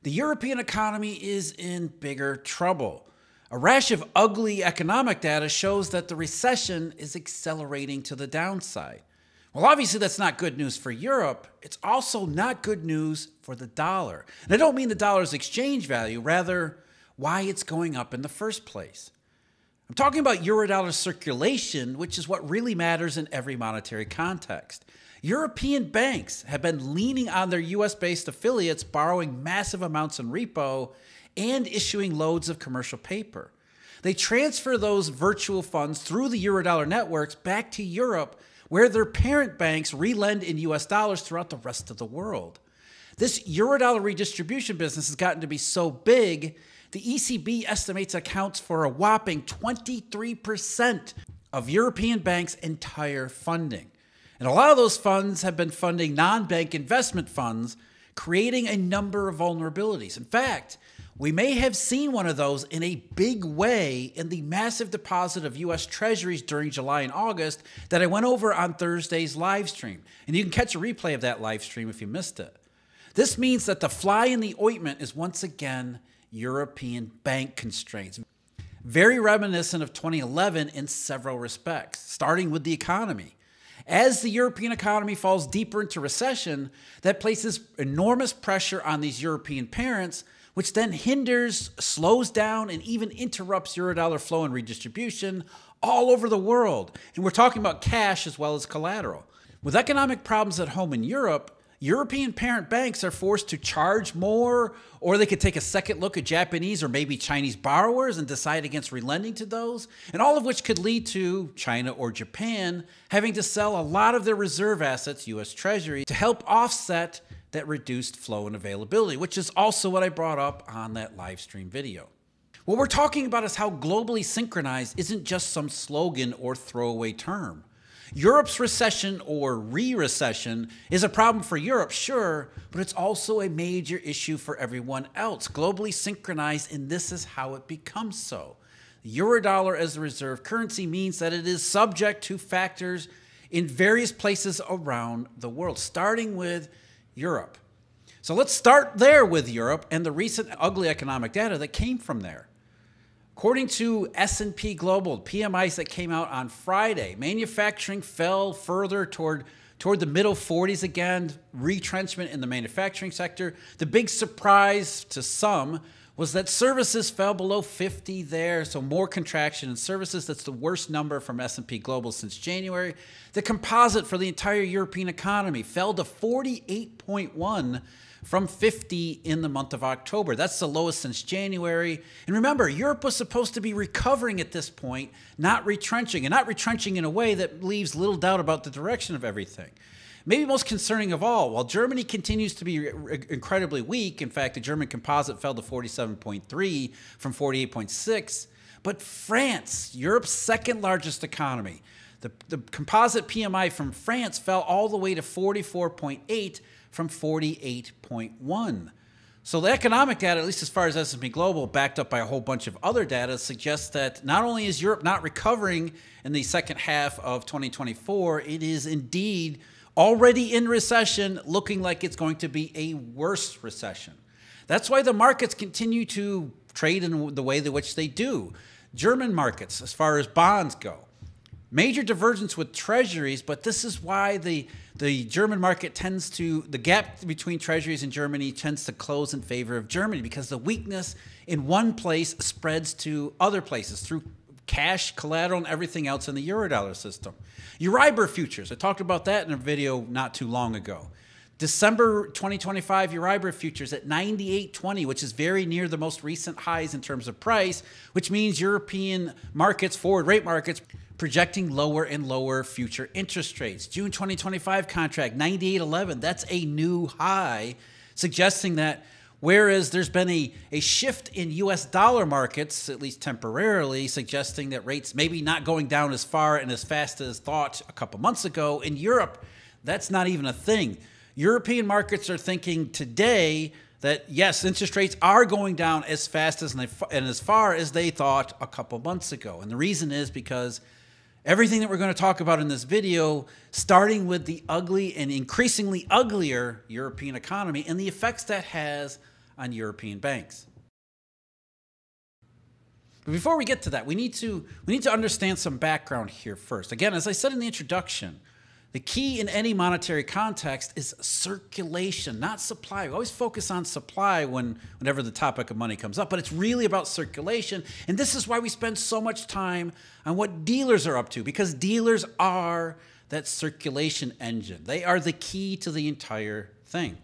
The European economy is in bigger trouble. A rash of ugly economic data shows that the recession is accelerating to the downside. Well, obviously that's not good news for Europe. It's also not good news for the dollar. And I don't mean the dollar's exchange value, rather why it's going up in the first place. I'm talking about Eurodollar circulation, which is what really matters in every monetary context. European banks have been leaning on their US-based affiliates, borrowing massive amounts in repo and issuing loads of commercial paper. They transfer those virtual funds through the Eurodollar networks back to Europe, where their parent banks relend in US dollars throughout the rest of the world. This Eurodollar redistribution business has gotten to be so big, the ECB estimates it accounts for a whopping 23% of European banks' entire funding. And a lot of those funds have been funding non-bank investment funds, creating a number of vulnerabilities. In fact, we may have seen one of those in a big way in the massive deposit of U.S. Treasuries during July and August that I went over on Thursday's live stream. And you can catch a replay of that live stream if you missed it. This means that the fly in the ointment is once again European bank constraints. Very reminiscent of 2011 in several respects, starting with the economy. As the European economy falls deeper into recession, that places enormous pressure on these European parents, which then hinders, slows down, and even interrupts Eurodollar flow and redistribution all over the world. And we're talking about cash as well as collateral. With economic problems at home in Europe, European parent banks are forced to charge more, or they could take a second look at Japanese or maybe Chinese borrowers and decide against relending to those, and all of which could lead to China or Japan having to sell a lot of their reserve assets, U.S. Treasury, to help offset that reduced flow and availability, which is also what I brought up on that live stream video. What we're talking about is how globally synchronized isn't just some slogan or throwaway term. Europe's recession or re-recession is a problem for Europe, sure, but it's also a major issue for everyone else. Globally synchronized, and this is how it becomes so. The Eurodollar as a reserve currency means that it is subject to factors in various places around the world, starting with Europe. So let's start there with Europe and the recent ugly economic data that came from there. According to S&P Global, PMIs that came out on Friday, manufacturing fell further toward the middle 40s again, retrenchment in the manufacturing sector. The big surprise to some was that services fell below 50 there, so more contraction in services. That's the worst number from S&P Global since January. The composite for the entire European economy fell to 48.1 from 50 in the month of October. That's the lowest since January. And remember, Europe was supposed to be recovering at this point, not retrenching, and not retrenching in a way that leaves little doubt about the direction of everything. Maybe most concerning of all, while Germany continues to be incredibly weak, in fact, the German composite fell to 47.3 from 48.6, but France, Europe's second largest economy, the composite PMI from France fell all the way to 44.8 from 48.1. So the economic data, at least as far as S&P Global, backed up by a whole bunch of other data, suggests that not only is Europe not recovering in the second half of 2024, it is indeed already in recession, looking like it's going to be a worse recession. That's why the markets continue to trade in the way in which they do. German markets, as far as bonds go, major divergence with treasuries, but this is why the German market tends to, the gap between treasuries and Germany tends to close in favor of Germany because the weakness in one place spreads to other places through cash, collateral, and everything else in the Eurodollar system. Euribor futures, I talked about that in a video not too long ago. December 2025 Euribor futures at 98.20, which is very near the most recent highs in terms of price, which means European markets, forward rate markets, projecting lower and lower future interest rates. June 2025 contract, 98.11, that's a new high, suggesting that whereas there's been a shift in US dollar markets, at least temporarily, suggesting that rates maybe not going down as far and as fast as thought a couple months ago, in Europe, that's not even a thing. European markets are thinking today that, yes, interest rates are going down as fast as and as far as they thought a couple months ago. And the reason is because everything that we're going to talk about in this video, starting with the ugly and increasingly uglier European economy and the effects that has on European banks. But before we get to that, we need to understand some background here first. Again, as I said in the introduction, the key in any monetary context is circulation, not supply. We always focus on supply whenever the topic of money comes up, but it's really about circulation. And this is why we spend so much time on what dealers are up to, because dealers are that circulation engine. They are the key to the entire thing.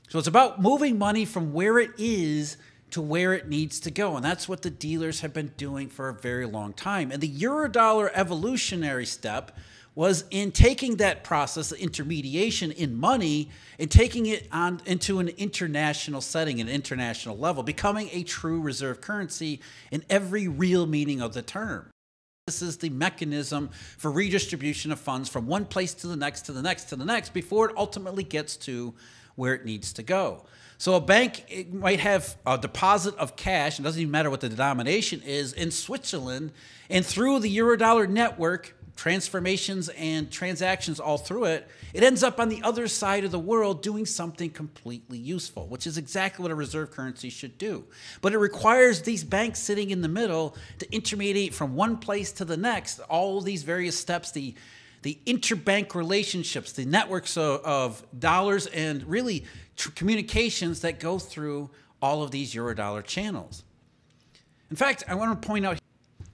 So it's about moving money from where it is to where it needs to go. And that's what the dealers have been doing for a very long time. And the Eurodollar evolutionary step was in taking that process, the intermediation in money, and taking it on into an international setting, an international level, becoming a true reserve currency in every real meaning of the term. This is the mechanism for redistribution of funds from one place to the next, to the next, to the next, before it ultimately gets to where it needs to go. So a bank might have a deposit of cash, it doesn't even matter what the denomination is, in Switzerland, and through the Eurodollar network, transformations and transactions all through it, it ends up on the other side of the world doing something completely useful, which is exactly what a reserve currency should do. But it requires these banks sitting in the middle to intermediate from one place to the next, all these various steps, the interbank relationships, the networks of dollars and really communications that go through all of these Eurodollar channels. In fact, I want to point out,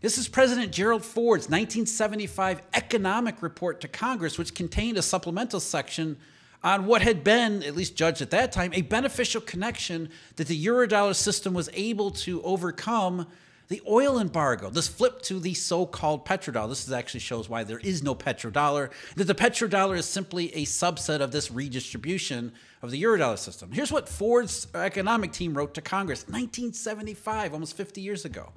this is President Gerald Ford's 1975 economic report to Congress, which contained a supplemental section on what had been, at least judged at that time, a beneficial connection that the Eurodollar system was able to overcome the oil embargo. This flip to the so-called petrodollar. This actually shows why there is no petrodollar, that the petrodollar is simply a subset of this redistribution of the Eurodollar system. Here's what Ford's economic team wrote to Congress, 1975, almost 50 years ago.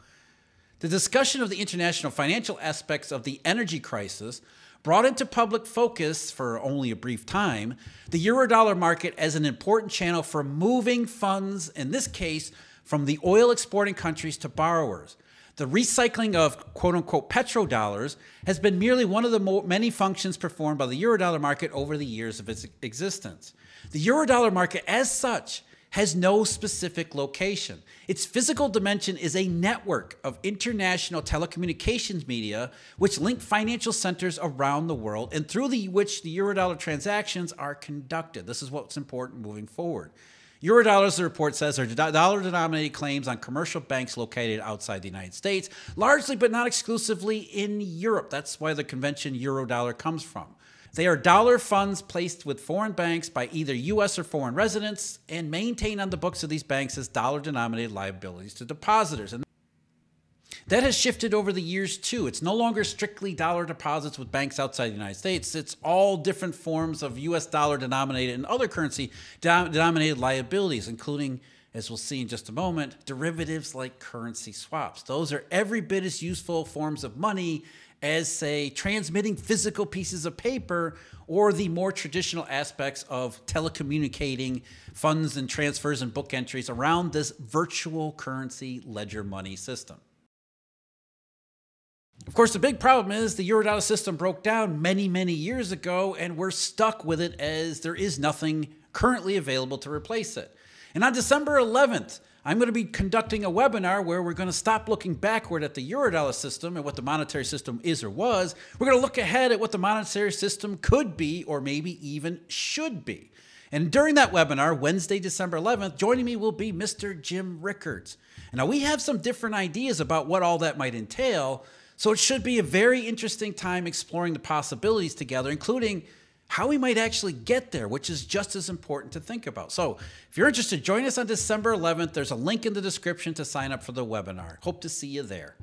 The discussion of the international financial aspects of the energy crisis brought into public focus, for only a brief time, the Eurodollar market as an important channel for moving funds, in this case, from the oil exporting countries to borrowers. The recycling of quote-unquote petrodollars has been merely one of the many functions performed by the Eurodollar market over the years of its existence. The Eurodollar market, as such, has no specific location. Its physical dimension is a network of international telecommunications media which link financial centers around the world and through which the Eurodollar transactions are conducted. This is what's important moving forward. Eurodollars, the report says, are dollar-denominated claims on commercial banks located outside the United States, largely but not exclusively in Europe. That's why the convention Eurodollar comes from. They are dollar funds placed with foreign banks by either U.S. or foreign residents and maintained on the books of these banks as dollar-denominated liabilities to depositors. And that has shifted over the years, too. It's no longer strictly dollar deposits with banks outside the United States. It's all different forms of U.S. dollar-denominated and other currency-denominated liabilities, including, as we'll see in just a moment, derivatives like currency swaps. Those are every bit as useful forms of money as, say, transmitting physical pieces of paper or the more traditional aspects of telecommunicating funds and transfers and book entries around this virtual currency ledger money system. Of course, the big problem is the Eurodollar system broke down many, many years ago, and we're stuck with it as there is nothing currently available to replace it. And on December 11th, I'm going to be conducting a webinar where we're going to stop looking backward at the Eurodollar system and what the monetary system is or was. We're going to look ahead at what the monetary system could be or maybe even should be. And during that webinar, Wednesday, December 11th, joining me will be Mr. Jim Rickards. Now, we have some different ideas about what all that might entail, so it should be a very interesting time exploring the possibilities together, including how we might actually get there, which is just as important to think about. So if you're interested, join us on December 11th. There's a link in the description to sign up for the webinar. Hope to see you there.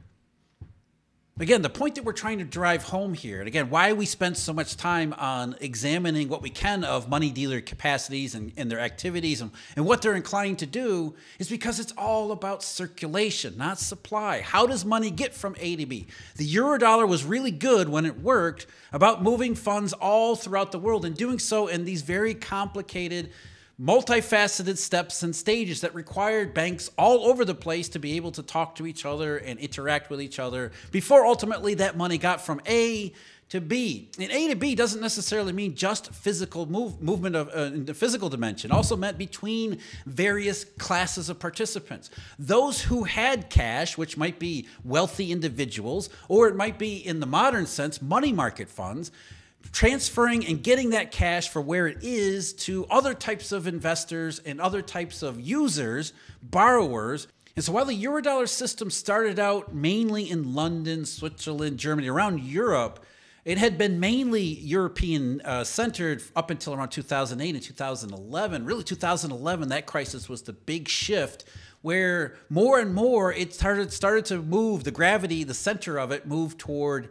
Again, the point that we're trying to drive home here, and again, why we spend so much time on examining what we can of money dealer capacities and their activities and what they're inclined to do, is because it's all about circulation, not supply. How does money get from A to B? The Eurodollar was really good when it worked about moving funds all throughout the world and doing so in these very complicated, multifaceted steps and stages that required banks all over the place to be able to talk to each other and interact with each other before ultimately that money got from A to B. And A to B doesn't necessarily mean just physical movement of in the physical dimension. It also meant between various classes of participants. Those who had cash, which might be wealthy individuals, or it might be in the modern sense, money market funds, transferring and getting that cash for where it is to other types of investors and other types of users, borrowers. And so while the Eurodollar system started out mainly in London, Switzerland, Germany, around Europe, it had been mainly European centered up until around 2008 and 2011. Really 2011, that crisis was the big shift where more and more it started to move, the gravity, the center of it moved toward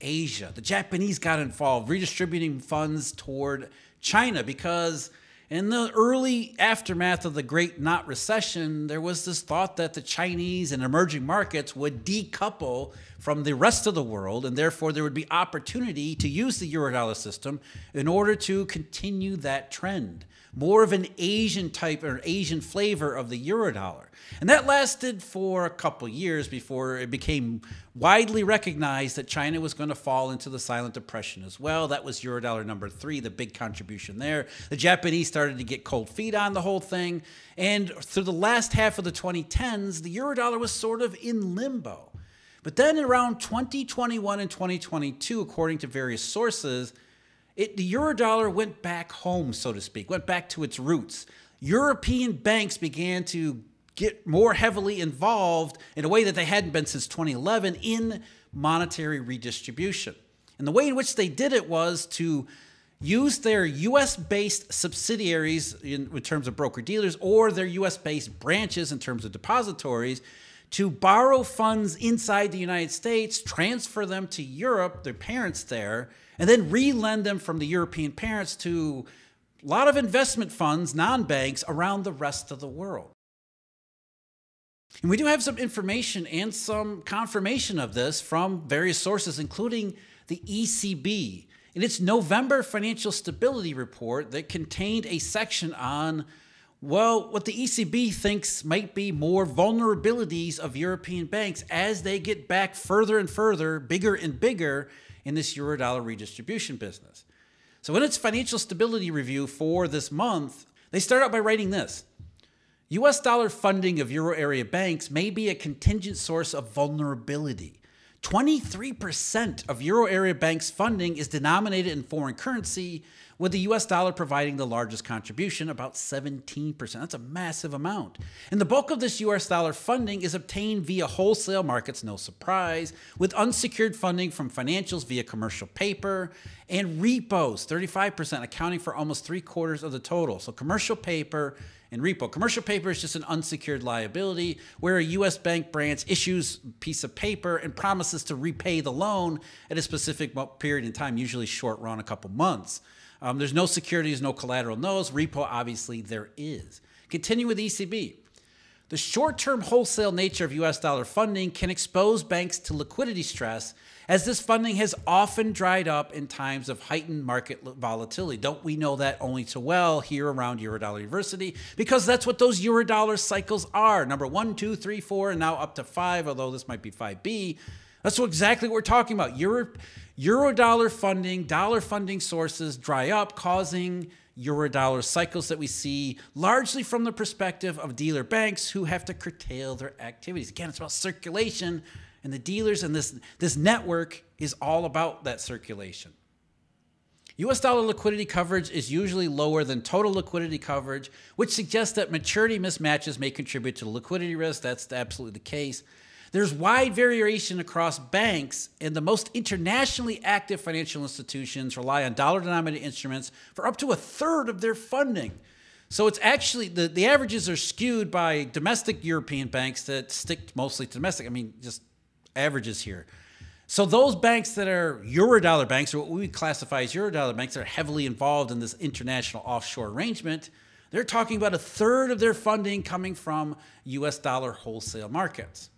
Asia. The Japanese got involved, redistributing funds toward China because in the early aftermath of the Great Not Recession, there was this thought that the Chinese and emerging markets would decouple from the rest of the world, and therefore there would be opportunity to use the Eurodollar system in order to continue that trend. More of an Asian type or Asian flavor of the Eurodollar. And that lasted for a couple years before it became widely recognized that China was going to fall into the silent depression as well. That was Eurodollar number 3, the big contribution there. The Japanese started to get cold feet on the whole thing. And through the last half of the 2010s, the Eurodollar was sort of in limbo. But then around 2021 and 2022, according to various sources, the Eurodollar went back home, so to speak, went back to its roots. European banks began to get more heavily involved in a way that they hadn't been since 2011 in monetary redistribution. And the way in which they did it was to use their U.S.-based subsidiaries in terms of broker-dealers or their U.S.-based branches in terms of depositories to borrow funds inside the United States, transfer them to Europe, their parents there, and then re-lend them from the European parents to a lot of investment funds, non-banks, around the rest of the world. And we do have some information and some confirmation of this from various sources, including the ECB. In its November financial stability report that contained a section on, well, what the ECB thinks might be more vulnerabilities of European banks as they get back further and further, bigger and bigger in this Eurodollar redistribution business. So in its financial stability review for this month, they start out by writing this. U.S. dollar funding of euro area banks may be a contingent source of vulnerability. 23% of euro area banks' funding is denominated in foreign currency, with the U.S. dollar providing the largest contribution, about 17%. That's a massive amount. And the bulk of this U.S. dollar funding is obtained via wholesale markets, no surprise, with unsecured funding from financials via commercial paper and repos, 35%, accounting for almost 3/4 of the total. So commercial paper and repo. Commercial paper is just an unsecured liability where a U.S. bank branch issues a piece of paper and promises to repay the loan at a specific period in time, usually short run, a couple months. There's no securities, no collateral notes. Repo, obviously, there is. Continue with ECB. The short-term wholesale nature of U.S. dollar funding can expose banks to liquidity stress, as this funding has often dried up in times of heightened market volatility. Don't we know that only too well here around Eurodollar University? Because that's what those Eurodollar cycles are. Number 1, 2, 3, 4, and now up to 5, although this might be 5B. That's exactly what we're talking about. Eurodollar funding, dollar funding sources dry up, causing Eurodollar cycles that we see largely from the perspective of dealer banks who have to curtail their activities. Again, it's about circulation, and the dealers and this network is all about that circulation. U.S. dollar liquidity coverage is usually lower than total liquidity coverage, which suggests that maturity mismatches may contribute to the liquidity risk. That's absolutely the case. There's wide variation across banks, and the most internationally active financial institutions rely on dollar-denominated instruments for up to 1/3 of their funding. So it's actually, the averages are skewed by domestic European banks that stick mostly to domestic. I mean, just averages here. So those banks that are Eurodollar banks, or what we classify as Eurodollar banks, that are heavily involved in this international offshore arrangement, they're talking about 1/3 of their funding coming from U.S. dollar wholesale markets.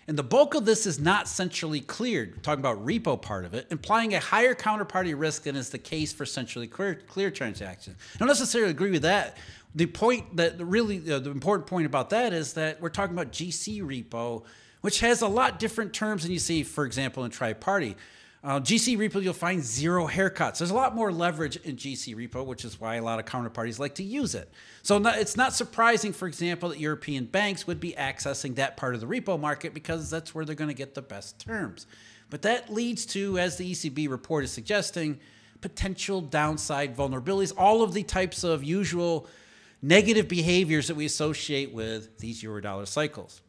And the bulk of this is not centrally cleared, we're talking about repo part of it, implying a higher counterparty risk than is the case for centrally cleared transactions. I don't necessarily agree with that. The point that really, the important point about that is that we're talking about GC repo, which has a lot different terms than you see, for example, in tri-party. GC repo, you'll find zero haircuts. There's a lot more leverage in GC repo, which is why a lot of counterparties like to use it. So it's not surprising, for example, that European banks would be accessing that part of the repo market because that's where they're going to get the best terms. But that leads to, as the ECB report is suggesting, potential downside vulnerabilities, all of the types of usual negative behaviors that we associate with these Eurodollar cycles.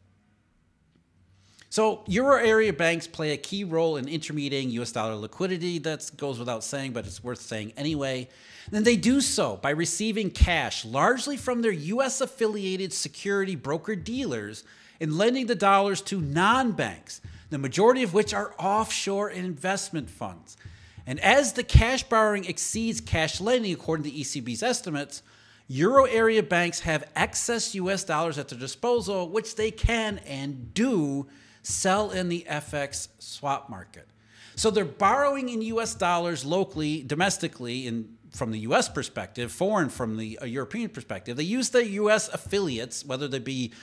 So Euro area banks play a key role in intermediating US dollar liquidity. That goes without saying, but it's worth saying anyway. And they do so by receiving cash largely from their US affiliated security broker dealers and lending the dollars to non-banks, the majority of which are offshore investment funds. And as the cash borrowing exceeds cash lending, according to the ECB's estimates, Euro area banks have excess US dollars at their disposal, which they can and do sell in the FX swap market. So they're borrowing in US dollars locally, domestically, from the US perspective, foreign from the European perspective. They use their US affiliates, whether they be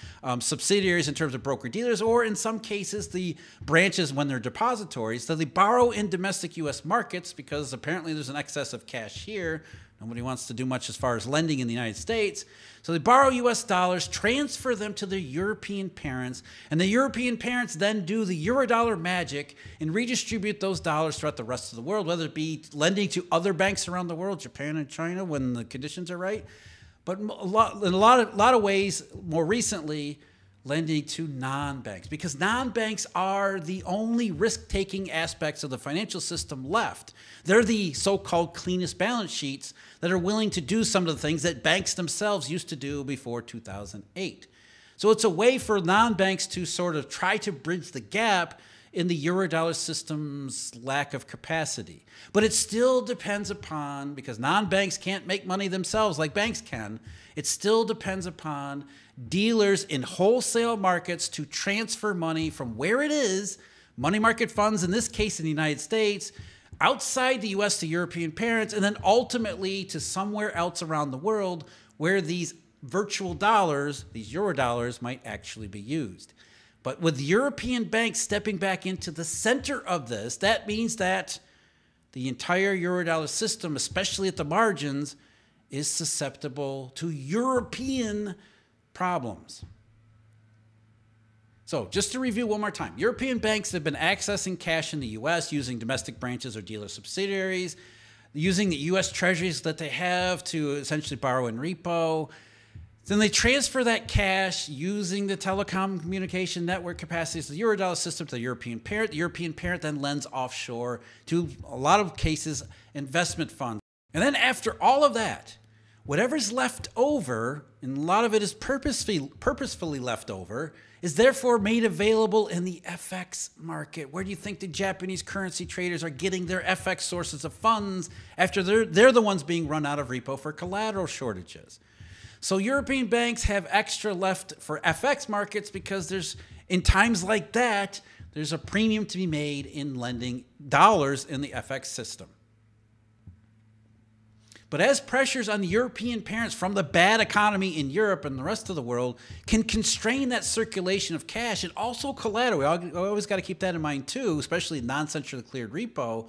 subsidiaries in terms of broker dealers, or in some cases the branches when they're depositories. So they borrow in domestic US markets because apparently there's an excess of cash here. Nobody wants to do much as far as lending in the United States. So they borrow US dollars, transfer them to their European parents, and the European parents then do the Eurodollar magic and redistribute those dollars throughout the rest of the world, whether it be lending to other banks around the world, Japan and China, when the conditions are right. But in a lot of ways, more recently, lending to non-banks, because non-banks are the only risk-taking aspects of the financial system left. They're the so-called cleanest balance sheets that are willing to do some of the things that banks themselves used to do before 2008. So it's a way for non-banks to sort of try to bridge the gap in the Eurodollar system's lack of capacity. But it still depends upon, because non-banks can't make money themselves like banks can, it still depends upon dealers in wholesale markets to transfer money from where it is, money market funds, in this case in the United States, outside the US to European parents, and then ultimately to somewhere else around the world where these virtual dollars, these Eurodollars, might actually be used. But with European banks stepping back into the center of this, that means that the entire Eurodollar system, especially at the margins, is susceptible to European problems. So just to review one more time, European banks have been accessing cash in the US using domestic branches or dealer subsidiaries, using the US treasuries that they have to essentially borrow in repo. Then they transfer that cash using the telecom communication network capacities of the Eurodollar system to the European parent. The European parent then lends offshore to, a lot of cases, investment funds. And then after all of that, whatever's left over, and a lot of it is purposefully left over, is therefore made available in the FX market. Where do you think the Japanese currency traders are getting their FX sources of funds after they're the ones being run out of repo for collateral shortages? So European banks have extra left for FX markets because in times like that, there's a premium to be made in lending dollars in the FX system. But as pressures on the European parents from the bad economy in Europe and the rest of the world can constrain that circulation of cash and also collateral, we always got to keep that in mind too, especially non-centrally cleared repo.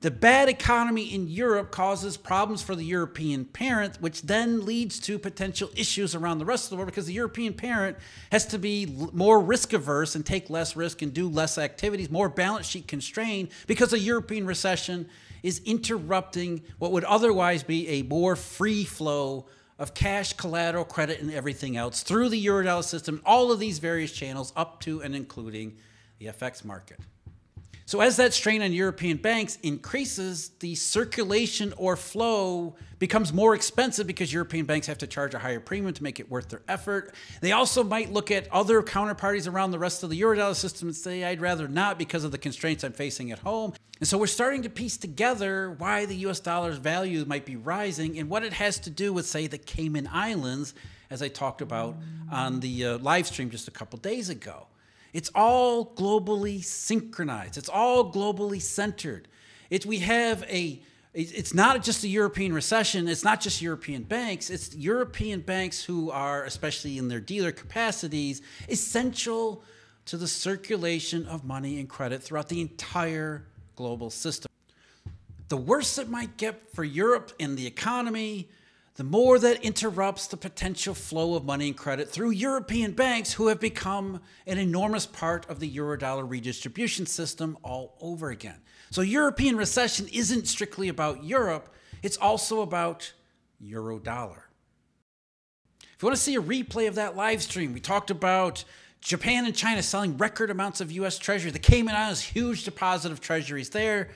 The bad economy in Europe causes problems for the European parent, which then leads to potential issues around the rest of the world because the European parent has to be more risk averse and take less risk and do less activities, more balance sheet constrained, because a European recession is interrupting what would otherwise be a more free flow of cash, collateral, credit, and everything else through the Eurodollar system, all of these various channels up to and including the FX market. So as that strain on European banks increases, the circulation or flow becomes more expensive because European banks have to charge a higher premium to make it worth their effort. They also might look at other counterparties around the rest of the Eurodollar system and say, I'd rather not because of the constraints I'm facing at home. And so we're starting to piece together why the US dollar's value might be rising and what it has to do with, say, the Cayman Islands, as I talked about on the live stream just a couple days ago. It's all globally synchronized. It's all globally centered. It's not just a European recession. It's not just European banks. It's European banks who are, especially in their dealer capacities, essential to the circulation of money and credit throughout the entire global system. The worse it might get for Europe and the economy, the more that interrupts the potential flow of money and credit through European banks who have become an enormous part of the Eurodollar redistribution system all over again. So European recession isn't strictly about Europe, it's also about Eurodollar. If you want to see a replay of that live stream, we talked about Japan and China selling record amounts of US Treasury. The Cayman Islands, huge deposit of treasuries there.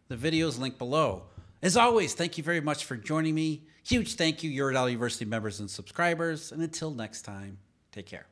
The video is linked below. As always, thank you very much for joining me. Huge thank you, Eurodollar University members and subscribers. And until next time, take care.